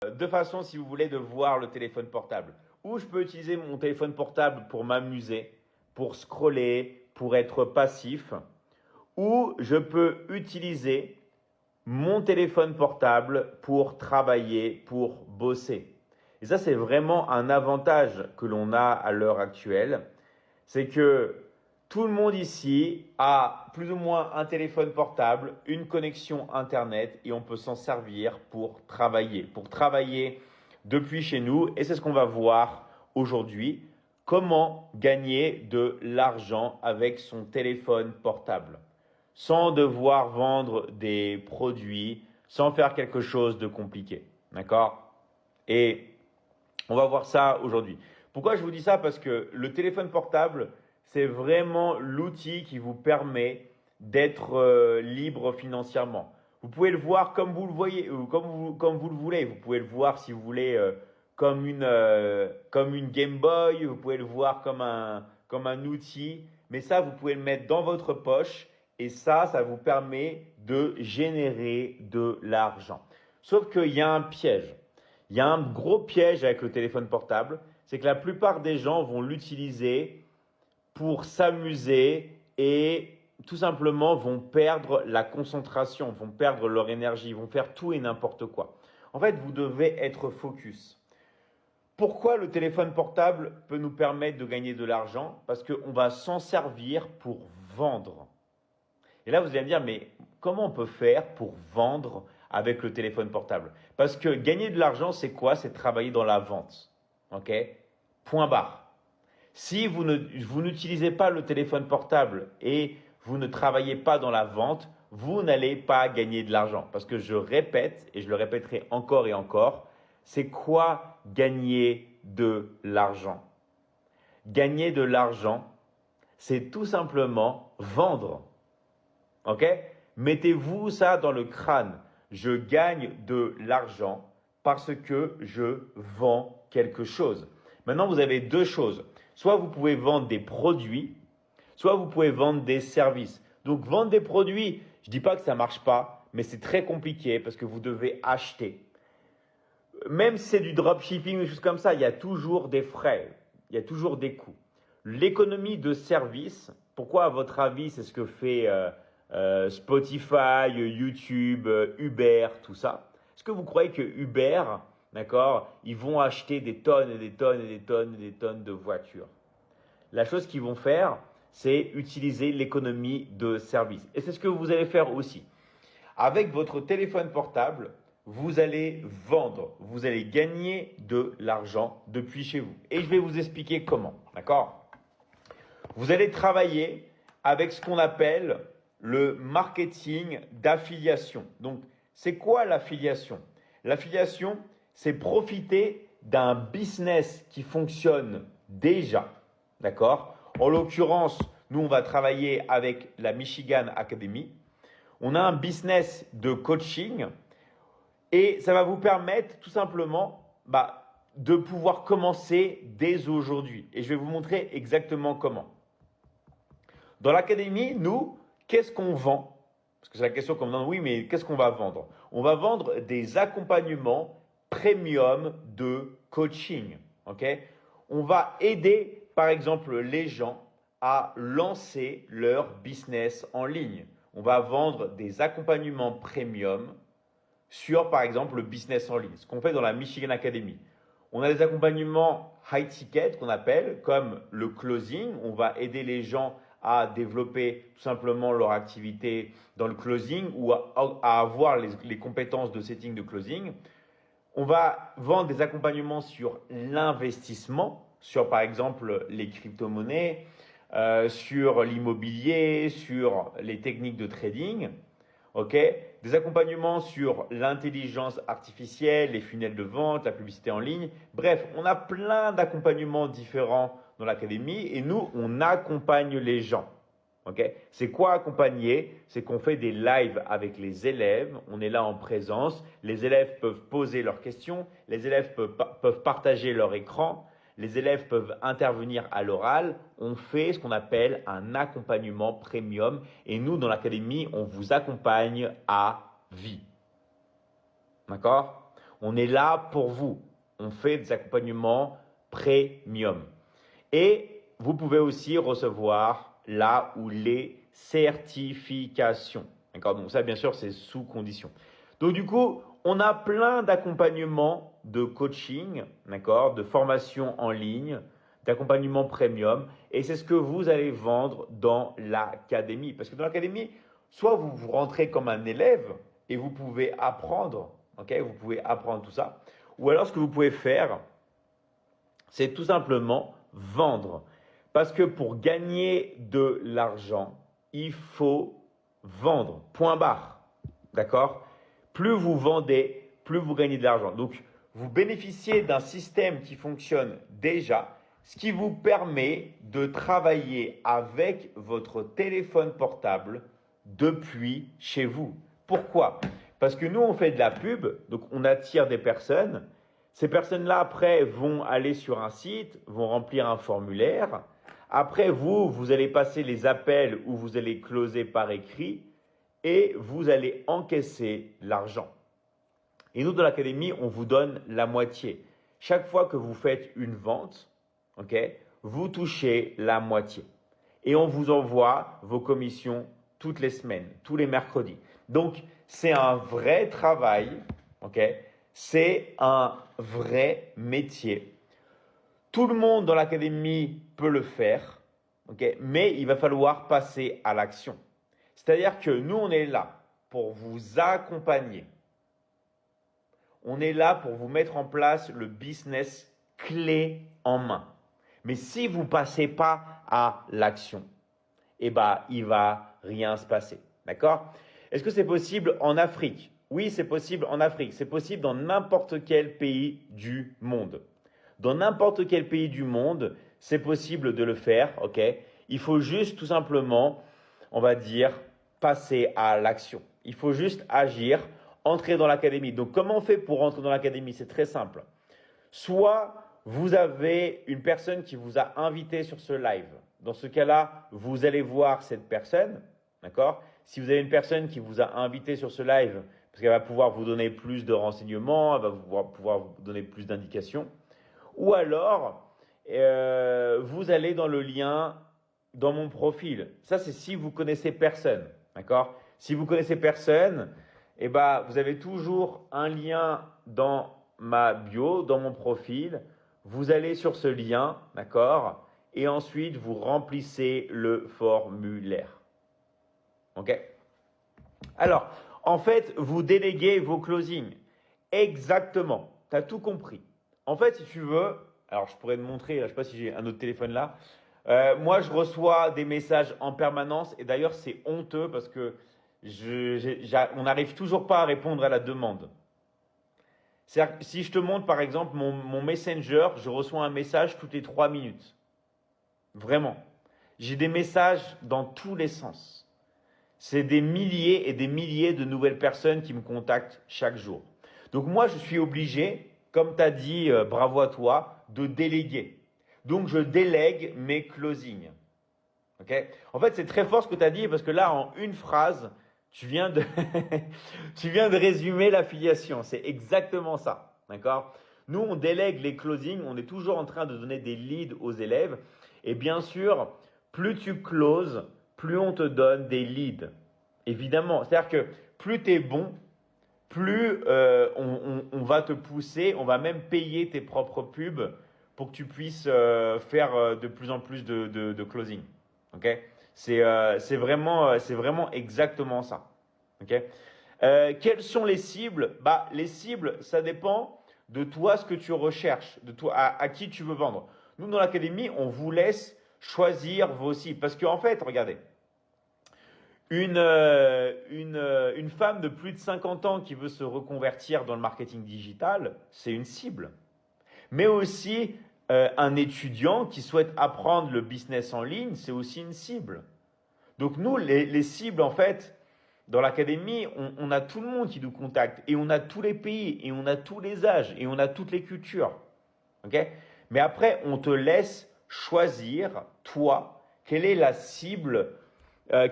Deux façons, si vous voulez, de voir le téléphone portable. Ou je peux utiliser mon téléphone portable pour m'amuser, pour scroller, pour être passif. Ou je peux utiliser mon téléphone portable pour travailler, pour bosser. Et ça, c'est vraiment un avantage que l'on a à l'heure actuelle. C'est que tout le monde ici a plus ou moins un téléphone portable, une connexion Internet et on peut s'en servir pour travailler depuis chez nous. Et c'est ce qu'on va voir aujourd'hui. Comment gagner de l'argent avec son téléphone portable sans devoir vendre des produits, sans faire quelque chose de compliqué. D'accord? Et on va voir ça aujourd'hui. Pourquoi je vous dis ça? Parce que le téléphone portable, c'est vraiment l'outil qui vous permet d'être libre financièrement. Vous pouvez le voir comme vous le voyez, ou comme vous le voulez. Vous pouvez le voir si vous voulez comme une Game Boy. Vous pouvez le voir comme un outil. Mais ça, vous pouvez le mettre dans votre poche et ça vous permet de générer de l'argent. Sauf qu'il y a un piège. Il y a un gros piège avec le téléphone portable, c'est que la plupart des gens vont l'utiliser pour s'amuser et tout simplement vont perdre la concentration, vont perdre leur énergie, vont faire tout et n'importe quoi. En fait, vous devez être focus. Pourquoi le téléphone portable peut nous permettre de gagner de l'argent? Parce qu'on va s'en servir pour vendre. Et là, vous allez me dire, mais comment on peut faire pour vendre avec le téléphone portable? Parce que gagner de l'argent, c'est quoi? C'est travailler dans la vente. OK? Point barre. Si vous n'utilisez pas le téléphone portable et vous ne travaillez pas dans la vente, vous n'allez pas gagner de l'argent. Parce que je répète, et je le répéterai encore et encore, c'est quoi gagner de l'argent? Gagner de l'argent, c'est tout simplement vendre. Ok? Mettez-vous ça dans le crâne. Je gagne de l'argent parce que je vends quelque chose. Maintenant, vous avez deux choses. Soit vous pouvez vendre des produits, soit vous pouvez vendre des services. Donc, vendre des produits, je dis pas que ça marche pas, mais c'est très compliqué parce que vous devez acheter. Même si c'est du dropshipping ou des choses comme ça, il y a toujours des frais, il y a toujours des coûts. L'économie de service, pourquoi à votre avis c'est ce que fait Spotify, YouTube, Uber, tout ça? Est-ce que vous croyez que Uber, d'accord, ils vont acheter des tonnes et des tonnes et des tonnes et des tonnes de voitures? La chose qu'ils vont faire, c'est utiliser l'économie de service. Et c'est ce que vous allez faire aussi. Avec votre téléphone portable, vous allez vendre, vous allez gagner de l'argent depuis chez vous. Et je vais vous expliquer comment, d'accord? Vous allez travailler avec ce qu'on appelle le marketing d'affiliation. Donc, c'est quoi l'affiliation? L'affiliation, c'est profiter d'un business qui fonctionne déjà, d'accord? En l'occurrence, nous, on va travailler avec la Michigan Academy. On a un business de coaching et ça va vous permettre tout simplement de pouvoir commencer dès aujourd'hui. Et je vais vous montrer exactement comment. Dans l'académie, nous, qu'est-ce qu'on vend? Parce que c'est la question qu'on me demande, oui, mais qu'est-ce qu'on va vendre? On va vendre des accompagnements premium de coaching. Ok? On va aider, par exemple, les gens à lancer leur business en ligne. On va vendre des accompagnements premium sur, par exemple, le business en ligne, ce qu'on fait dans la Michigan Academy. On a des accompagnements high ticket qu'on appelle, comme le closing. On va aider les gens à développer tout simplement leur activité dans le closing ou à avoir les compétences de setting de closing. On va vendre des accompagnements sur l'investissement, sur par exemple les crypto-monnaies, sur l'immobilier, sur les techniques de trading. Ok, des accompagnements sur l'intelligence artificielle, les funnels de vente, la publicité en ligne. Bref, on a plein d'accompagnements différents dans l'académie et nous, on accompagne les gens. Ok, c'est quoi accompagner? C'est qu'on fait des lives avec les élèves. On est là en présence. Les élèves peuvent poser leurs questions. Les élèves peuvent partager leur écran. Les élèves peuvent intervenir à l'oral. On fait ce qu'on appelle un accompagnement premium. Et nous, dans l'académie, on vous accompagne à vie. D'accord? On est là pour vous. On fait des accompagnements premium. Et vous pouvez aussi recevoir là où les certifications. D'accord? Donc ça, bien sûr, c'est sous condition. Donc du coup, on a plein d'accompagnements de coaching, d'accord, de formation en ligne, d'accompagnement premium. Et c'est ce que vous allez vendre dans l'académie. Parce que dans l'académie, soit vous rentrez comme un élève et vous pouvez apprendre, ok, vous pouvez apprendre tout ça. Ou alors ce que vous pouvez faire, c'est tout simplement vendre. Parce que pour gagner de l'argent, il faut vendre. Point barre. D'accord? Plus vous vendez, plus vous gagnez de l'argent. Donc, vous bénéficiez d'un système qui fonctionne déjà, ce qui vous permet de travailler avec votre téléphone portable depuis chez vous. Pourquoi? Parce que nous, on fait de la pub, donc on attire des personnes. Ces personnes-là, après, vont aller sur un site, vont remplir un formulaire. Après, vous allez passer les appels ou vous allez closer par écrit et vous allez encaisser l'argent. Et nous, dans l'académie, on vous donne la moitié. Chaque fois que vous faites une vente, ok, vous touchez la moitié. Et on vous envoie vos commissions toutes les semaines, tous les mercredis. Donc, c'est un vrai travail, ok? C'est un vrai métier. Tout le monde dans l'académie peut le faire, ok? Mais il va falloir passer à l'action. C'est-à-dire que nous, on est là pour vous accompagner. On est là pour vous mettre en place le business clé en main. Mais si vous ne passez pas à l'action, eh ben, il ne va rien se passer. D'accord? Est-ce que c'est possible en Afrique? Oui, c'est possible en Afrique. C'est possible dans n'importe quel pays du monde. Dans n'importe quel pays du monde, c'est possible de le faire. Ok? Il faut juste tout simplement, on va dire, passer à l'action. Il faut juste agir, entrer dans l'académie. Donc, comment on fait pour entrer dans l'académie? C'est très simple. Soit vous avez une personne qui vous a invité sur ce live. Dans ce cas-là, vous allez voir cette personne, d'accord? Si vous avez une personne qui vous a invité sur ce live, parce qu'elle va pouvoir vous donner plus de renseignements, elle va pouvoir vous donner plus d'indications. Ou alors, vous allez dans le lien dans mon profil. Ça, c'est si vous connaissez personne, d'accord? Si vous connaissez personne, eh ben, vous avez toujours un lien dans ma bio, dans mon profil. Vous allez sur ce lien, d'accord? Et ensuite, vous remplissez le formulaire. Ok? Alors, en fait, vous déléguez vos closings. Exactement. Tu as tout compris. En fait, si tu veux, alors je pourrais te montrer, là, je ne sais pas si j'ai un autre téléphone là. Moi, je reçois des messages en permanence et d'ailleurs, c'est honteux parce que on n'arrive toujours pas à répondre à la demande. C'est-à-dire que si je te montre par exemple mon Messenger, je reçois un message toutes les 3 minutes. Vraiment. J'ai des messages dans tous les sens. C'est des milliers et des milliers de nouvelles personnes qui me contactent chaque jour. Donc moi, je suis obligé, comme tu as dit, bravo à toi, de déléguer. Donc je délègue mes closings. Okay? En fait, c'est très fort ce que tu as dit parce que là, en une phrase, tu viens de, tu viens de résumer l'affiliation. C'est exactement ça. D'accord? Nous, on délègue les closings. On est toujours en train de donner des leads aux élèves. Et bien sûr, plus tu closes, plus on te donne des leads. Évidemment. C'est-à-dire que plus tu es bon, plus on va te pousser. On va même payer tes propres pubs pour que tu puisses faire de plus en plus de closing. Okay? C'est vraiment exactement ça. Okay? Quelles sont les cibles? Bah, les cibles, ça dépend de toi, ce que tu recherches, de toi, à qui tu veux vendre. Nous, dans l'académie, on vous laisse choisir vos cibles. Parce qu'en fait, regardez, une femme de plus de 50 ans qui veut se reconvertir dans le marketing digital, c'est une cible. Mais aussi, un étudiant qui souhaite apprendre le business en ligne, c'est aussi une cible. Donc nous, les cibles, en fait, dans l'académie, on a tout le monde qui nous contacte et on a tous les pays et on a tous les âges et on a toutes les cultures. Okay? Mais après, on te laisse choisir, toi, quelle est la cible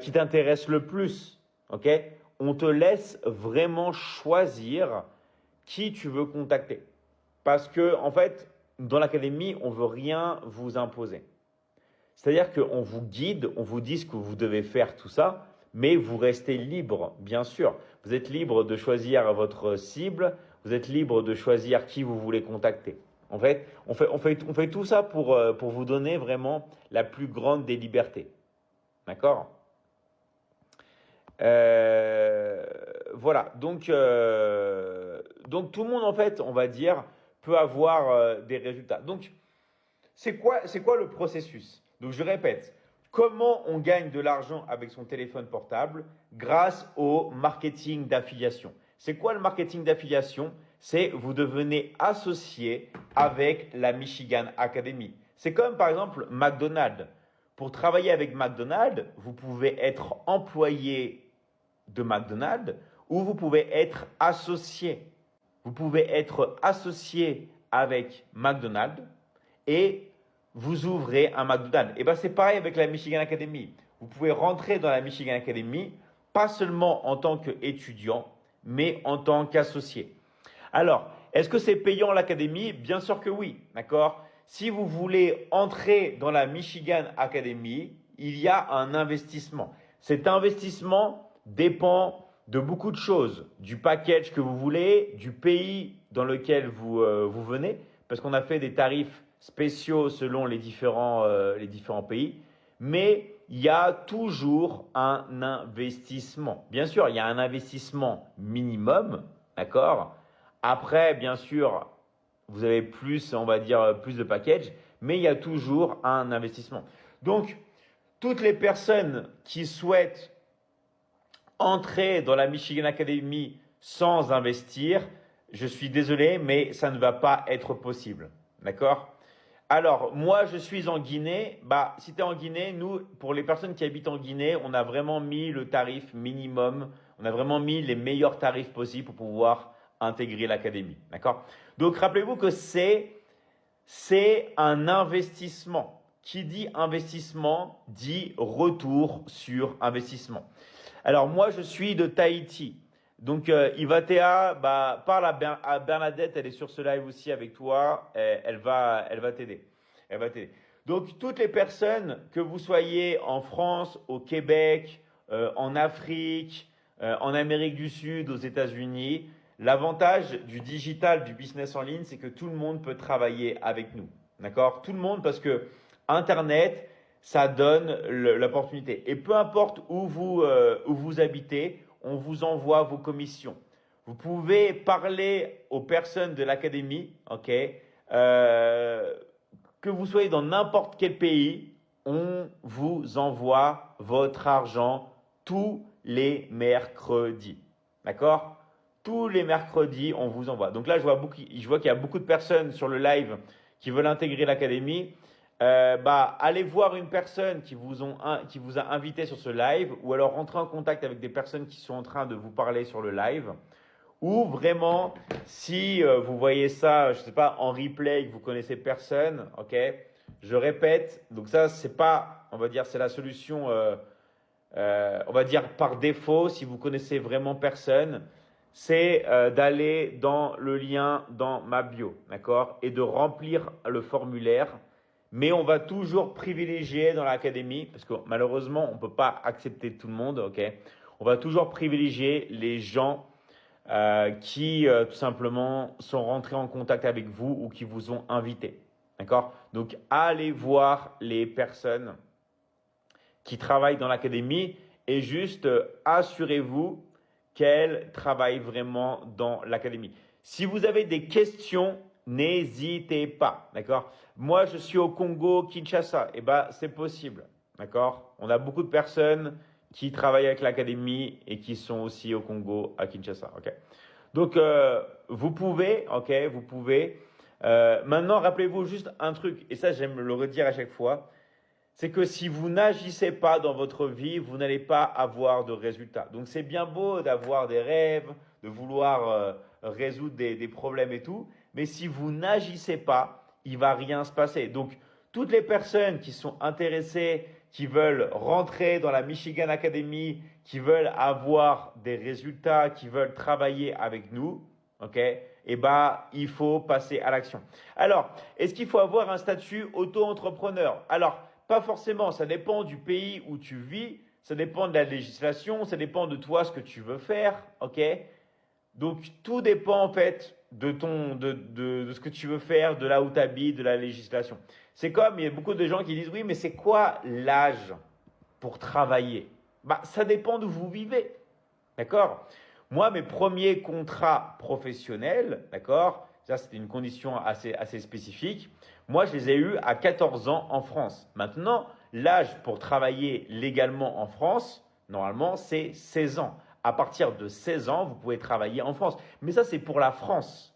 qui t'intéresse le plus. Okay? On te laisse vraiment choisir qui tu veux contacter. Parce que, en fait, dans l'académie, on ne veut rien vous imposer. C'est-à-dire qu'on vous guide, on vous dit ce que vous devez faire, tout ça, mais vous restez libre, bien sûr. Vous êtes libre de choisir votre cible, vous êtes libre de choisir qui vous voulez contacter. En fait, on fait tout ça pour vous donner vraiment la plus grande des libertés. D'accord? Voilà. Donc tout le monde, en fait, on va dire, peut avoir des résultats. Donc, c'est quoi le processus? Donc, je répète, comment on gagne de l'argent avec son téléphone portable? Grâce au marketing d'affiliation. C'est quoi le marketing d'affiliation? C'est vous devenez associé avec la Michigan Academy. C'est comme par exemple McDonald's. Pour travailler avec McDonald's, vous pouvez être employé de McDonald's ou vous pouvez être associé. Vous pouvez être associé avec McDonald's et vous ouvrez un McDonald's. Et bien c'est pareil avec la Michigan Academy. Vous pouvez rentrer dans la Michigan Academy pas seulement en tant qu'étudiant, mais en tant qu'associé. Alors, est-ce que c'est payant l'académie? Bien sûr que oui, d'accord? Si vous voulez entrer dans la Michigan Academy, il y a un investissement. Cet investissement dépend de beaucoup de choses, du package que vous voulez, du pays dans lequel vous venez, parce qu'on a fait des tarifs spéciaux selon les différents pays, mais il y a toujours un investissement. Bien sûr, il y a un investissement minimum, d'accord? Après, bien sûr, vous avez plus, on va dire, plus de package, mais il y a toujours un investissement. Donc, toutes les personnes qui souhaitent entrer dans la Michigan Academy sans investir, je suis désolé, mais ça ne va pas être possible. D'accord? Alors, moi, je suis en Guinée. Bah, si tu es en Guinée, nous, pour les personnes qui habitent en Guinée, on a vraiment mis le tarif minimum. On a vraiment mis les meilleurs tarifs possibles pour pouvoir intégrer l'académie. D'accord? Donc, rappelez-vous que c'est un investissement. Qui dit investissement dit retour sur investissement. Alors, moi, je suis de Tahiti. Donc, Ivatea, bah, parle à Bernadette, elle est sur ce live aussi avec toi. Elle va t'aider. Elle va t'aider. Donc, toutes les personnes, que vous soyez en France, au Québec, en Afrique, en Amérique du Sud, aux États-Unis, l'avantage du digital, du business en ligne, c'est que tout le monde peut travailler avec nous. D'accord? Tout le monde, parce que Internet, ça donne l'opportunité. Et peu importe où vous habitez, on vous envoie vos commissions. Vous pouvez parler aux personnes de l'académie, ok? Que vous soyez dans n'importe quel pays, on vous envoie votre argent tous les mercredis. D'accord? Tous les mercredis, on vous envoie. Donc là, je vois qu'il y a beaucoup de personnes sur le live qui veulent intégrer l'académie. Allez voir une personne qui vous a invité sur ce live, ou alors rentrez en contact avec des personnes qui sont en train de vous parler sur le live, ou vraiment, si vous voyez ça, je sais pas, en replay et que vous connaissez personne, ok, je répète, donc ça c'est pas, on va dire, c'est la solution, on va dire par défaut, si vous connaissez vraiment personne, c'est d'aller dans le lien dans ma bio, d'accord, et de remplir le formulaire. Mais on va toujours privilégier dans l'académie, parce que malheureusement, on ne peut pas accepter tout le monde, ok? On va toujours privilégier les gens qui, tout simplement, sont rentrés en contact avec vous ou qui vous ont invité, d'accord? Donc, allez voir les personnes qui travaillent dans l'académie et juste assurez-vous qu'elles travaillent vraiment dans l'académie. Si vous avez des questions, n'hésitez pas, d'accord? Moi, je suis au Congo, Kinshasa. Eh ben, c'est possible, d'accord? On a beaucoup de personnes qui travaillent avec l'académie et qui sont aussi au Congo, à Kinshasa, ok? Donc, vous pouvez, ok? Vous pouvez. Maintenant, rappelez-vous juste un truc, et ça, j'aime le redire à chaque fois, c'est que si vous n'agissez pas dans votre vie, vous n'allez pas avoir de résultats. Donc, c'est bien beau d'avoir des rêves, de vouloir résoudre des problèmes et tout, mais si vous n'agissez pas, il va rien se passer. Donc, toutes les personnes qui sont intéressées, qui veulent rentrer dans la Michigan Academy, qui veulent avoir des résultats, qui veulent travailler avec nous, ok? eh ben, il faut passer à l'action. Alors, est-ce qu'il faut avoir un statut auto-entrepreneur? Alors, pas forcément, ça dépend du pays où tu vis, ça dépend de la législation, ça dépend de toi ce que tu veux faire, ok? Donc, tout dépend en fait de ce que tu veux faire, de là où tu habites, de la législation. C'est comme, il y a beaucoup de gens qui disent, oui, mais c'est quoi l'âge pour travailler? Bah, ça dépend d'où vous vivez, d'accord? Moi, mes premiers contrats professionnels, d'accord? Ça, c'était une condition assez spécifique. Moi, je les ai eus à 14 ans en France. Maintenant, l'âge pour travailler légalement en France, normalement, c'est 16 ans. À partir de 16 ans, vous pouvez travailler en France. Mais ça, c'est pour la France.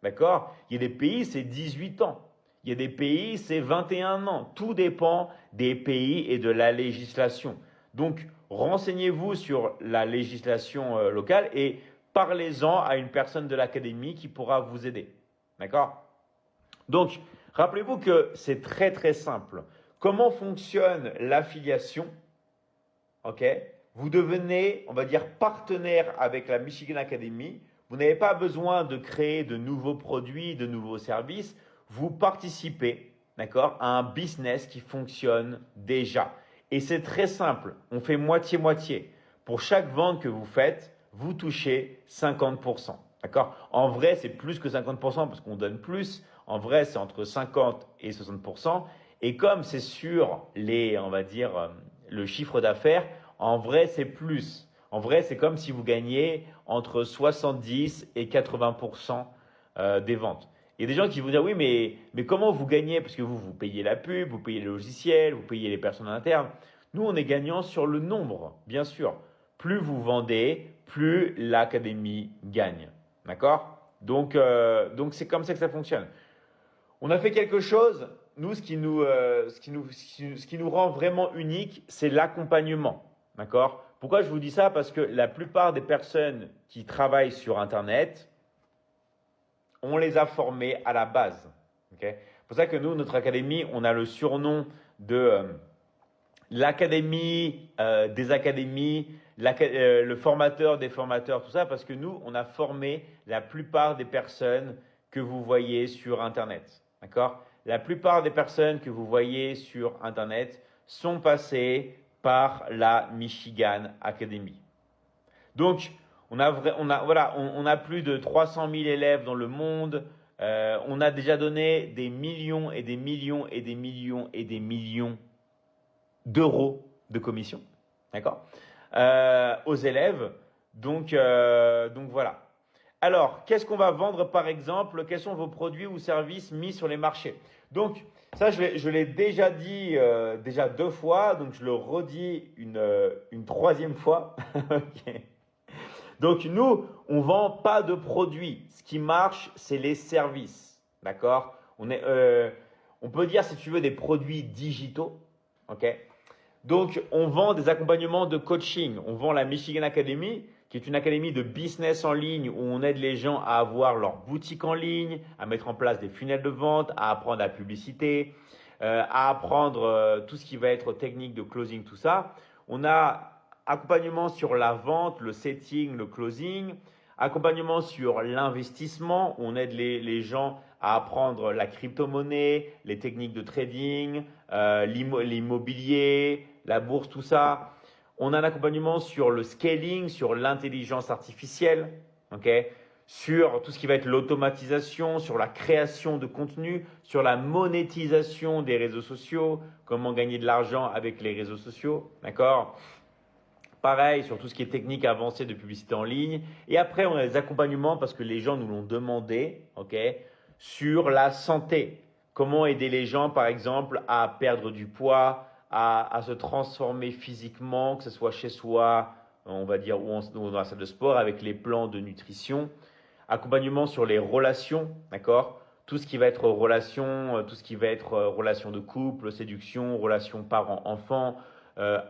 D'accord? Il y a des pays, c'est 18 ans. Il y a des pays, c'est 21 ans. Tout dépend des pays et de la législation. Donc, renseignez-vous sur la législation locale et parlez-en à une personne de l'académie qui pourra vous aider. D'accord? Donc, rappelez-vous que c'est très très simple. Comment fonctionne l'affiliation? Ok? Vous devenez, on va dire, partenaire avec la Michigan Academy. Vous n'avez pas besoin de créer de nouveaux produits, de nouveaux services. Vous participez, d'accord, à un business qui fonctionne déjà. Et c'est très simple. On fait moitié-moitié. Pour chaque vente que vous faites, vous touchez 50%. D'accord? En vrai, c'est plus que 50% parce qu'on donne plus. En vrai, c'est entre 50 et 60%. Et comme c'est sur les, on va dire, le chiffre d'affaires, en vrai, c'est plus. En vrai, c'est comme si vous gagnez entre 70 et 80% des ventes. Il y a des gens qui vont dire, oui, mais comment vous gagnez? Parce que vous payez la pub, vous payez le logiciel, vous payez les personnes internes. Nous, on est gagnant sur le nombre, bien sûr. Plus vous vendez, plus l'académie gagne. D'accord? Donc c'est comme ça que ça fonctionne. On a fait quelque chose. Nous, ce qui nous rend vraiment unique, c'est l'accompagnement. D'accord? Pourquoi je vous dis ça? Parce que la plupart des personnes qui travaillent sur Internet, on les a formés à la base. Okay? C'est pour ça que nous, notre académie, on a le surnom de l'académie des académies, le formateur des formateurs, tout ça, parce que nous, on a formé la plupart des personnes que vous voyez sur Internet. D'accord? La plupart des personnes que vous voyez sur Internet sont passées par la Michigan Academy. Donc, on a plus de 300 000 élèves dans le monde. On a déjà donné des millions et des millions et des millions et des millions d'euros de commission, d'accord, aux élèves. Donc voilà. Alors, qu'est-ce qu'on va vendre par exemple? Quels sont vos produits ou services mis sur les marchés? Donc, ça, je l'ai déjà dit déjà 2 fois, donc je le redis une troisième fois. Okay. Donc, nous, on vend pas de produits. Ce qui marche, c'est les services, d'accord? On peut dire, si tu veux, des produits digitaux, ok? Donc, on vend des accompagnements de coaching. On vend la Michigan Academy, qui est une académie de business en ligne où on aide les gens à avoir leur boutique en ligne, à mettre en place des funnels de vente, à apprendre la publicité, à apprendre tout ce qui va être technique de closing, tout ça. On a accompagnement sur la vente, le setting, le closing, accompagnement sur l'investissement. On aide les gens à apprendre la crypto-monnaie, les techniques de trading, l'immobilier, la bourse, tout ça. On a un accompagnement sur le scaling, sur l'intelligence artificielle, okay, sur tout ce qui va être l'automatisation, sur la création de contenu, sur la monétisation des réseaux sociaux, comment gagner de l'argent avec les réseaux sociaux, d'accord? Pareil, sur tout ce qui est technique avancée de publicité en ligne. Et après, on a des accompagnements parce que les gens nous l'ont demandé, ok, sur la santé. Comment aider les gens, par exemple, à perdre du poids, à se transformer physiquement, que ce soit chez soi, on va dire, ou dans la salle de sport, avec les plans de nutrition. Accompagnement sur les relations, d'accord? Tout ce qui va être relation, tout ce qui va être relation de couple, séduction, relation parent-enfant,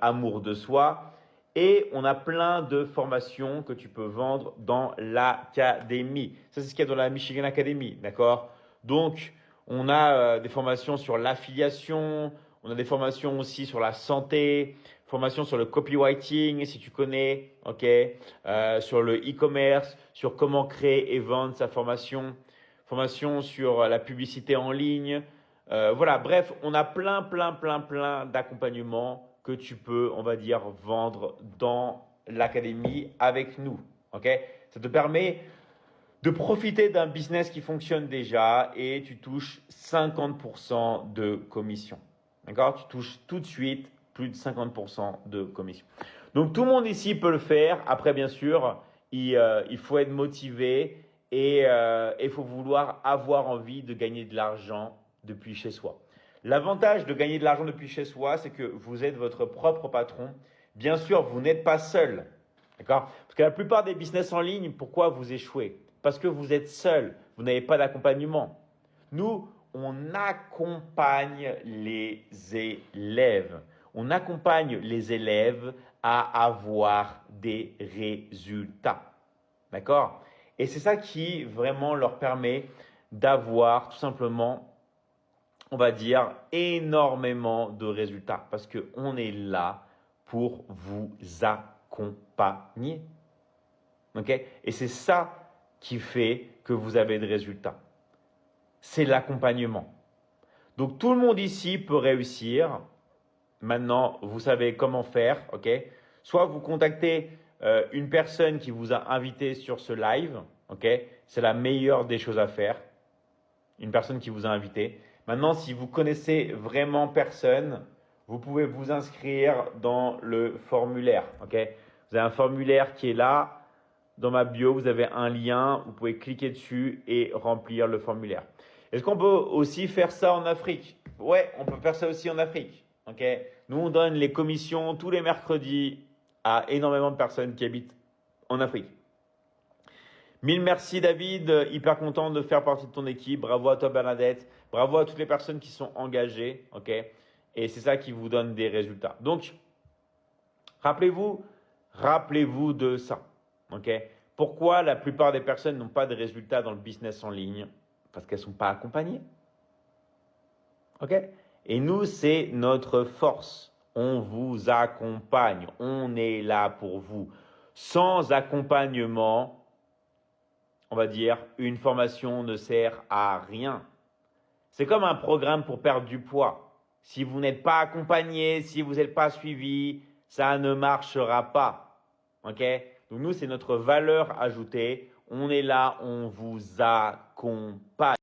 amour de soi. Et on a plein de formations que tu peux vendre dans l'académie. Ça, c'est ce qu'il y a dans la Michigan Academy, d'accord? Donc, on a des formations sur l'affiliation, on a des formations aussi sur la santé, formation sur le copywriting, si tu connais, ok, sur le e-commerce, sur comment créer et vendre sa formation, formation sur la publicité en ligne. Voilà, bref, on a plein d'accompagnements que tu peux, on va dire, vendre dans l'académie avec nous, ok? Ça te permet de profiter d'un business qui fonctionne déjà et tu touches 50% de commission. D'accord? Tu touches tout de suite plus de 50% de commission. Donc tout le monde ici peut le faire. Après, bien sûr, il faut être motivé et il faut vouloir avoir envie de gagner de l'argent depuis chez soi. L'avantage de gagner de l'argent depuis chez soi, c'est que vous êtes votre propre patron. Bien sûr, vous n'êtes pas seul. D'accord? Parce que la plupart des business en ligne, pourquoi vous échouez? Parce que vous êtes seul, vous n'avez pas d'accompagnement. Nous, on accompagne les élèves. On accompagne les élèves à avoir des résultats. D'accord? Et c'est ça qui vraiment leur permet d'avoir tout simplement, on va dire, énormément de résultats. Parce qu'on est là pour vous accompagner. Ok? Et c'est ça qui fait que vous avez des résultats. C'est l'accompagnement. Donc tout le monde ici peut réussir. Maintenant, vous savez comment faire, ok? Soit vous contactez une personne qui vous a invité sur ce live, ok? C'est la meilleure des choses à faire. Une personne qui vous a invité. Maintenant, si vous connaissez vraiment personne, vous pouvez vous inscrire dans le formulaire, ok? Vous avez un formulaire qui est là. Dans ma bio, vous avez un lien, vous pouvez cliquer dessus et remplir le formulaire. Est-ce qu'on peut aussi faire ça en Afrique? Ouais, on peut faire ça aussi en Afrique. Ok? Nous, on donne les commissions tous les mercredis à énormément de personnes qui habitent en Afrique. Mille merci David, hyper content de faire partie de ton équipe. Bravo à toi Bernadette, bravo à toutes les personnes qui sont engagées. Ok? Et c'est ça qui vous donne des résultats. Donc, rappelez-vous de ça. Okay? Pourquoi la plupart des personnes n'ont pas de résultats dans le business en ligne? Parce qu'elles ne sont pas accompagnées. Okay? Et nous, c'est notre force. On vous accompagne. On est là pour vous. Sans accompagnement, on va dire, une formation ne sert à rien. C'est comme un programme pour perdre du poids. Si vous n'êtes pas accompagné, si vous n'êtes pas suivi, ça ne marchera pas. Ok? Donc nous, c'est notre valeur ajoutée. On est là, on vous accompagne.